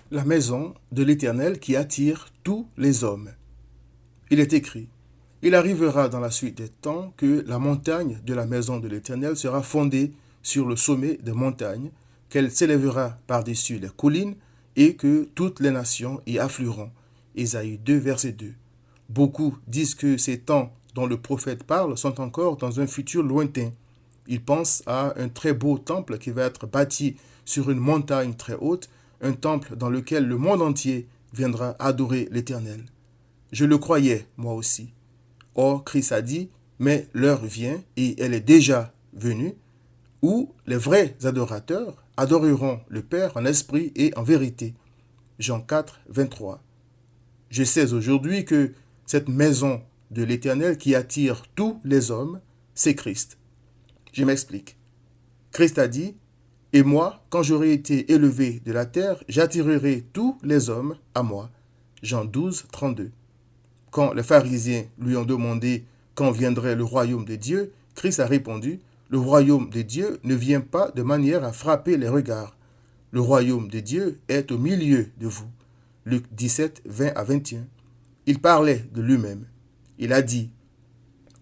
La maison de l'Éternel qui attire tous les hommes. Il est écrit, il arrivera dans la suite des temps que la montagne de la maison de l'Éternel sera fondée sur le sommet des montagnes, qu'elle s'élèvera par-dessus les collines et que toutes les nations y afflueront. Ésaïe 2, verset 2. Beaucoup disent que ces temps dont le prophète parle sont encore dans un futur lointain. Ils pensent à un très beau temple qui va être bâti sur une montagne très haute, un temple dans lequel le monde entier viendra adorer l'Éternel. Je le croyais, moi aussi. Or, Christ a dit, mais l'heure vient, et elle est déjà venue, où les vrais adorateurs adoreront le Père en esprit et en vérité. Jean 4, 23. Je sais aujourd'hui que cette maison de l'Éternel qui attire tous les hommes, c'est Christ. Je m'explique. Christ a dit, et moi, quand j'aurai été élevé de la terre, j'attirerai tous les hommes à moi. Jean 12, 32. Quand les pharisiens lui ont demandé quand viendrait le royaume de Dieu, Christ a répondu, le royaume de Dieu ne vient pas de manière à frapper les regards. Le royaume de Dieu est au milieu de vous. Luc 17, 20 à 21. Il parlait de lui-même. Il a dit,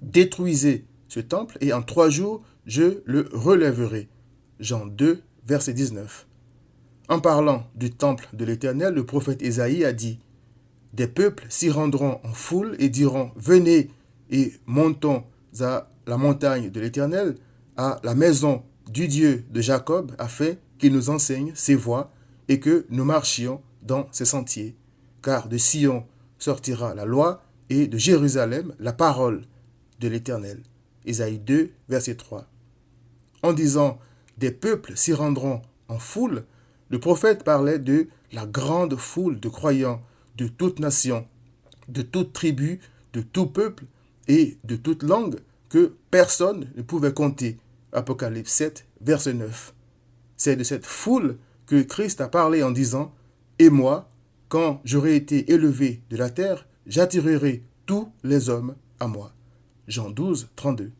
détruisez ce temple et en 3 jours, je le relèverai. Jean 2, verset 19. En parlant du temple de l'Éternel, le prophète Ésaïe a dit, des peuples s'y rendront en foule et diront, venez et montons à la montagne de l'Éternel, à la maison du Dieu de Jacob, afin qu'il nous enseigne ses voies et que nous marchions dans ses sentiers. Car de Sion sortira la loi et de Jérusalem la parole de l'Éternel. Ésaïe 2, verset 3. En disant des peuples s'y rendront en foule, le prophète parlait de la grande foule de croyants de toute nation, de toute tribu, de tout peuple et de toute langue que personne ne pouvait compter. Apocalypse 7, verset 9. C'est de cette foule que Christ a parlé en disant « Et moi, quand j'aurai été élevé de la terre, j'attirerai tous les hommes à moi. » Jean 12, 32.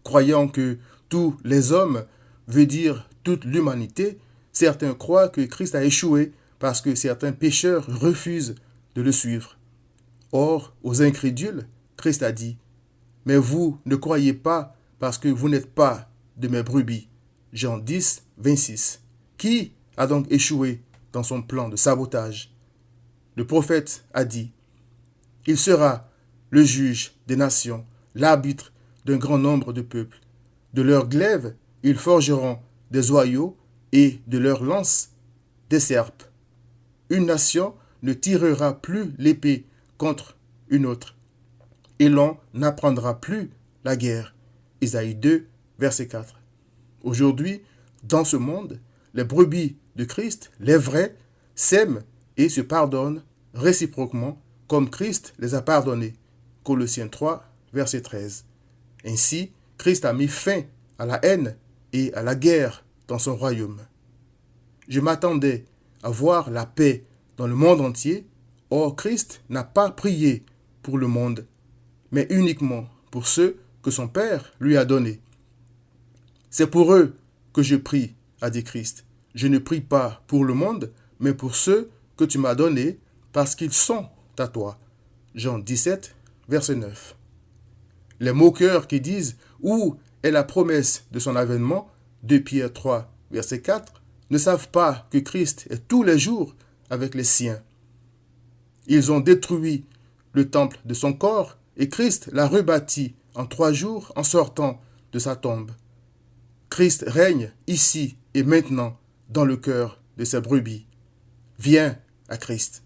Croyant que tous les hommes veut dire toute l'humanité, certains croient que Christ a échoué parce que certains pécheurs refusent de le suivre. Or, aux incrédules, Christ a dit, « Mais vous ne croyez pas parce que vous n'êtes pas de mes brebis. » Jean 10, 26. Qui a donc échoué dans son plan de sabotage? Le prophète a dit, « Il sera le juge des nations, l'arbitre d'un grand nombre de peuples. De leurs glaives, ils forgeront des oyaux et de leurs lances, des serpes. Une nation ne tirera plus l'épée contre une autre, et l'on n'apprendra plus la guerre. » Isaïe 2, verset 4. Aujourd'hui, dans ce monde, les brebis de Christ, les vrais, s'aiment et se pardonnent réciproquement comme Christ les a pardonnés. Colossiens 3, verset 13. Ainsi, Christ a mis fin à la haine et à la guerre dans son royaume. Je m'attendais à voir la paix dans le monde entier. Or, Christ n'a pas prié pour le monde, mais uniquement pour ceux que son Père lui a donnés. C'est pour eux que je prie, a dit Christ. Je ne prie pas pour le monde, mais pour ceux que tu m'as donnés, parce qu'ils sont à toi. Jean 17, verset 9. Les moqueurs qui disent « Où est la promesse de son avènement ?» 2 Pierre 3, verset 4, ne savent pas que Christ est tous les jours avec les siens. Ils ont détruit le temple de son corps et Christ l'a rebâti en 3 jours en sortant de sa tombe. Christ règne ici et maintenant dans le cœur de ses brebis. Viens à Christ.